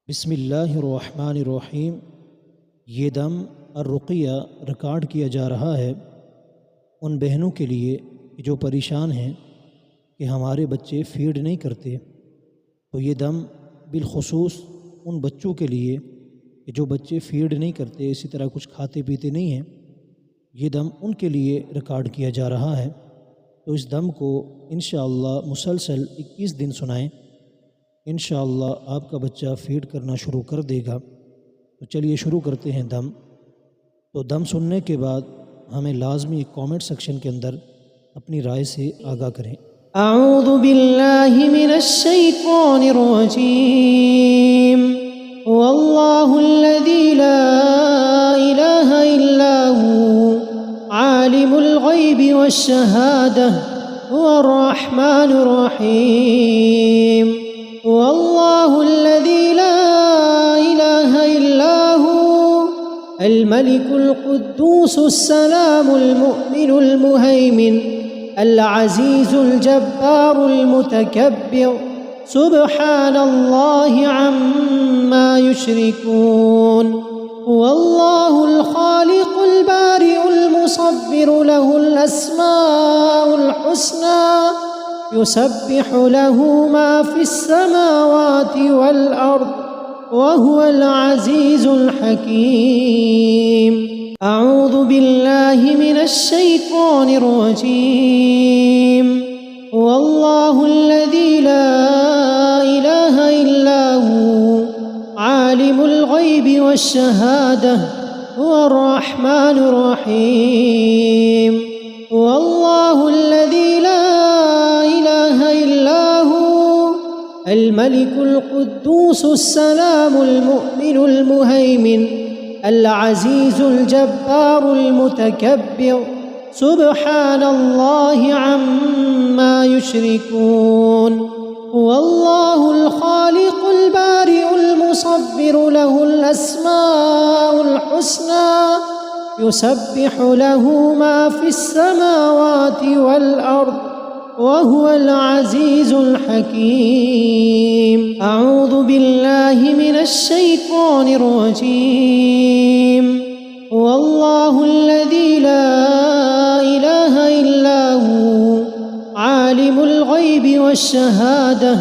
बिस्मिल्लाहिर्रहमानिर्रहीम। ये दम और रुक़िया रिकॉर्ड किया जा रहा है उन बहनों के लिए जो परेशान हैं कि हमारे बच्चे फीड नहीं करते। तो ये दम बिलखुसूस उन बच्चों के लिए कि जो बच्चे फीड नहीं करते, इसी तरह कुछ खाते पीते नहीं हैं, ये दम उनके लिए रिकॉर्ड किया जा रहा है। तो इस दम को इंशाअल्लाह मुसलसल 21 दिन सुनाएं। इंशाअल्लाह आपका बच्चा फीड करना शुरू कर देगा। तो चलिए शुरू करते हैं दम। तो दम सुनने के बाद हमें लाजमी कमेंट सेक्शन के अंदर अपनी राय से आगाह करें। अऊज़ु बिल्लाहि मिनश शैतानिर रजीम। वल्लाहुल्लज़ी ला इलाहा इल्ला हु आलिमुल गैबि वश्शहादह हुवर रहमानुर रहीम। वल्लाहुल्लज़ी ला इलाहा इल्ला हु अल मलिकुल कुद्दूसुस सलामुल मुअ्मिनुल मुहैमिन अल अज़ीज़ुल जब्बारुल मुतकब्बिर सुब्हानल्लाहि अम्मा युश्रिकून। वल्लाहुल खालिकुल बारिउल मुसव्विरु लहुल अस्माउल हुस्ना युसब्बिहु लहु मा फिस समावाति वल अर्द वहुवल अज़ीज़ुल हकीम। अऊज़ु बिल्लाहि मिनश शैतानिर रजीम। वल्लाहुल्लज़ी ला इलाहा इल्ला हु आलिमुल गैबि वश्शहादह हुवर रहमानुर रहीम। वल्लाहुल्लज़ी ला इलाहा इल्ला हु अल मलिकुल कुद्दूसुस सलामुल मुअ्मिनुल मुहैमिन अल अज़ीज़ुल जब्बारुल मुतकब्बिर सुब्हानल्लाहि अम्मा युश्रिकून। वल्लाहुल खालिकुल बारिउल मुसव्विरु लहुल अस्माउल हुस्ना युसब्बिहु लहु मा फिस समावाति वल अर्द वहुवल अज़ीज़ुल हकीम। अऊज़ु बिल्लाहि मिनश शैतानिर रजीम। वल्लाहुल्लज़ी ला इलाहा इल्ला हु आलिमुल गैबि वश्शहादह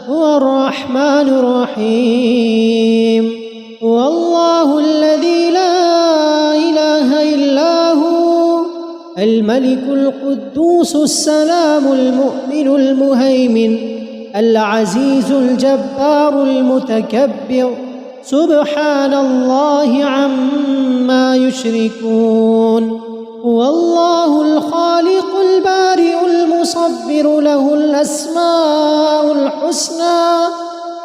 हुवर रहमानुर रहीम। वल्लाहुल्लज़ी ला इलाहा इल्ला हु अल मलिकुल कुद्दूसुस सलामुल मुअ्मिनुल मुहैमिन अल अज़ीज़ुल जब्बारुल मुतकब्बिर सुब्हानल्लाहि अम्मा युश्रिकून। वल्लाहुल खालिकुल बारिउल मुसव्विरु लहुल अस्माउल हुस्ना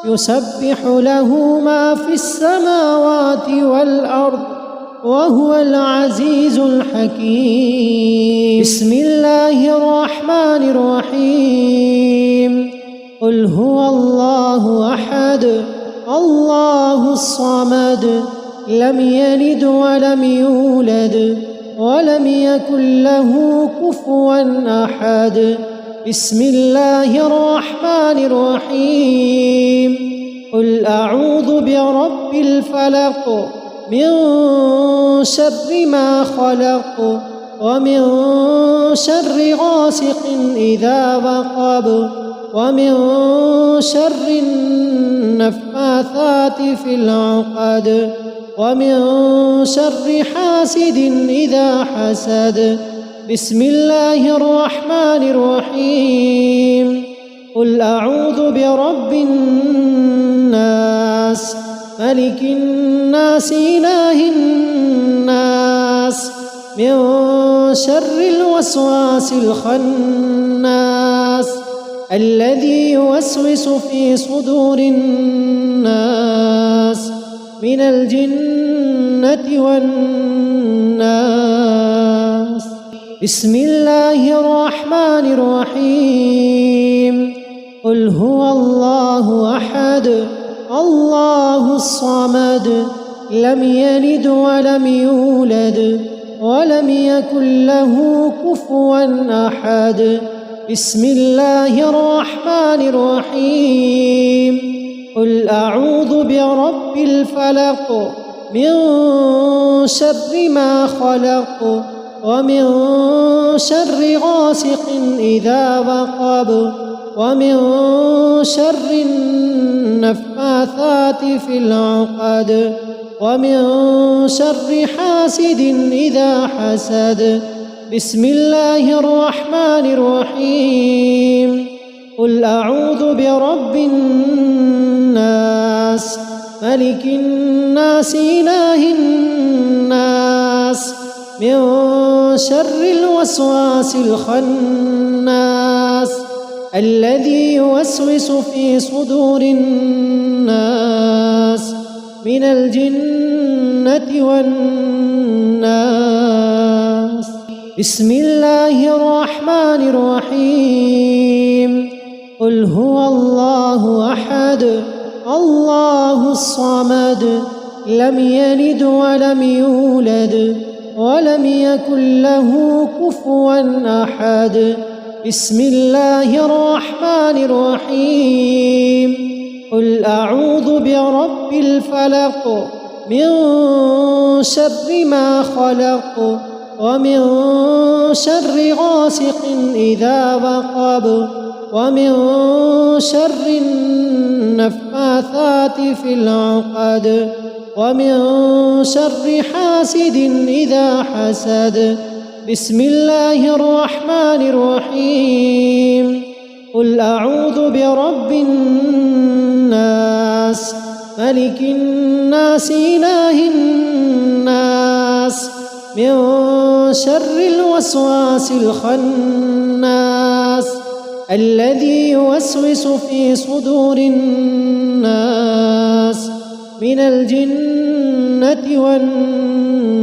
युसब्बिहु लहु मा फिस समावाति वल अर्द वहुवल अज़ीज़ुल हकीम। बिस्मिल्लाहिर रहमानिर रहीम। क़ुल हुवल्लाहु अहद अल्लाहुस समद लम यलिद वलम यूलद वलम यकुल लहु कुफुवन अहद। बिस्मिल्लाहिर रहमानिर रहीम। क़ुल अऊज़ु बिरब्बिल फलक़ मिन शर्रि मा खलक़ वमिन शर्रि गासिक़िन इज़ा वक़ब वमिन शर्रि नफ़्फ़ाथाति फ़िल उक़द वमिन शर्रि हासिदिन इज़ा हसद। बिस्मिल्लाहिर रहमानिर रहीम। क़ुल अऊज़ु बिरब्बिन नास मलिकिन नास इलाहिन नास मिन शर्रिल वस्वासिल खन्नास الذي يوسوس في صدور الناس من الجنة والناس. بسم الله الرحمن الرحيم. قل هو الله أحد الله الصمد لم يلد ولم يولد ولم يكن له كفوا أحد. بسم الله الرحمن الرحيم. قل أعوذ برب الفلق من شر ما خلق ومن شر غاسق إذا وقب ومن شر النفاثات في العقد ومن شر حاسد إذا حسد. بسم الله الرحمن الرحيم. قل أعوذ برب الناس ملك الناس إله الناس من شر الوسواس الخناس الذي يوسوس في صدور الناس من الجنة والناس. بسم الله الرحمن الرحيم. قل هو الله أحد الله الصمد لم يلد ولم يولد ولم يكن له كفوا أحد. بسم الله الرحمن الرحيم. قل أعوذ برب الفلق من شر ما خلق ومن شر غاسق إذا وقب ومن شر النفاثات في العقد ومن شر حاسد إذا حسد. بسم الله الرحمن الرحيم. قل أعوذ برب الناس ملك الناس إله الناس من شر الوسواس الخناس الذي يوسوس في صدور الناس من الجنة والناس.